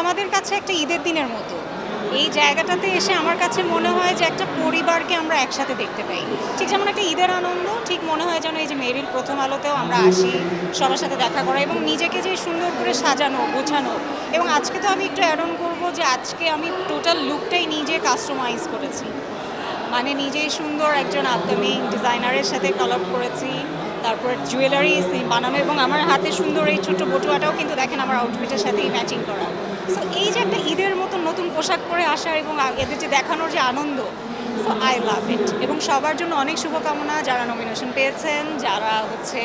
আমাদের কাছে একটা ঈদের দিনের মতো। এই জায়গাটাতে এসে আমার কাছে মনে হয় যে একটা পরিবারকে আমরা একসাথে দেখতে পাই। ঠিক যেমন একটা ঈদের আনন্দ, ঠিক মনে হয় যেন এই যে মেরিল প্রথম আলোতেও আমরা আসি, সবার সাথে দেখা করা এবং নিজেকে যে সুন্দর করে সাজানো, গোছানো। এবং আজকে তো আমি একটু অ্যাড অন করবো যে আজকে আমি টোটাল লুকটাই নিজে কাস্টমাইজ করেছি। মানে নিজেই সুন্দর একজন আপকামিং ডিজাইনারের সাথে কলাব করেছি, তারপর জুয়েলারি বানানো এবং আমার হাতে সুন্দর এই ছোট্ট বটুয়াটাও কিন্তু দেখেন আমার আউটফিটের সাথেই ম্যাচিং করা। সো এই যে একটা ঈদের মতন নতুন পোশাক পরে আসা এবং এদের যে দেখানোর যে আনন্দ, সো আই লাভ ইট। এবং সবার জন্য অনেক শুভকামনা, যারা নমিনেশন পেয়েছেন, যারা হচ্ছে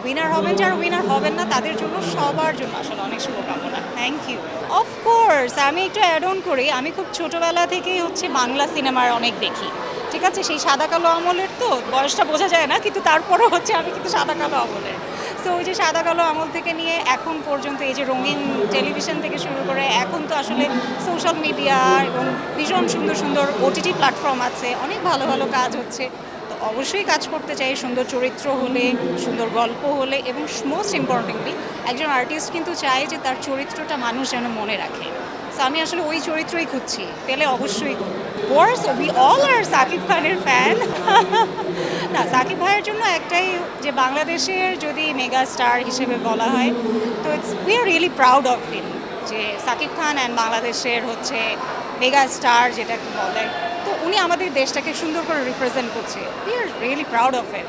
উইনার হবেন, যারা উইনার হবেন না তাদের জন্য, সবার জন্য আসলে অনেক শুভকামনা। Thank you. অফকোর্স আমি একটু অ্যাড অন করি, আমি খুব ছোটোবেলা থেকেই হচ্ছে বাংলা সিনেমার অনেক দেখি। ঠিক আছে, সেই সাদা কালো আমলের তো বয়সটা বোঝা যায় না, কিন্তু তারপরও হচ্ছে আমি কিন্তু সাদা কালো আমলের। সো ওই যে সাদা কালো আমল থেকে নিয়ে এখন পর্যন্ত এই যে রঙিন টেলিভিশন থেকে শুরু করে এখন তো আসলে সোশ্যাল মিডিয়া এবং ভীষণ সুন্দর সুন্দর ওটিটি প্ল্যাটফর্ম আছে, অনেক ভালো ভালো কাজ হচ্ছে। তো অবশ্যই কাজ করতে চাই সুন্দর চরিত্র হলে, সুন্দর গল্প হলে এবং মোস্ট ইম্পর্টেন্টলি একজন আর্টিস্ট কিন্তু চায় যে তার চরিত্রটা মানুষ যেন মনে রাখে। সো আমি আসলে ওই চরিত্রই খুঁজছি, পেলে অবশ্যই করব। কোর্স উই অল আর সাকিব খানের ফ্যান। না, সাকিব ভাইয়ের জন্য একটাই, যে বাংলাদেশের যদি মেগা স্টার হিসেবে বলা হয় তো we are really proud of him, যে সাকিব খান অ্যান্ড বাংলাদেশের হচ্ছে মেগা স্টার যেটাকে বলে, তো উনি আমাদের দেশটাকে সুন্দর করে রিপ্রেজেন্ট করছে। We are really proud of him.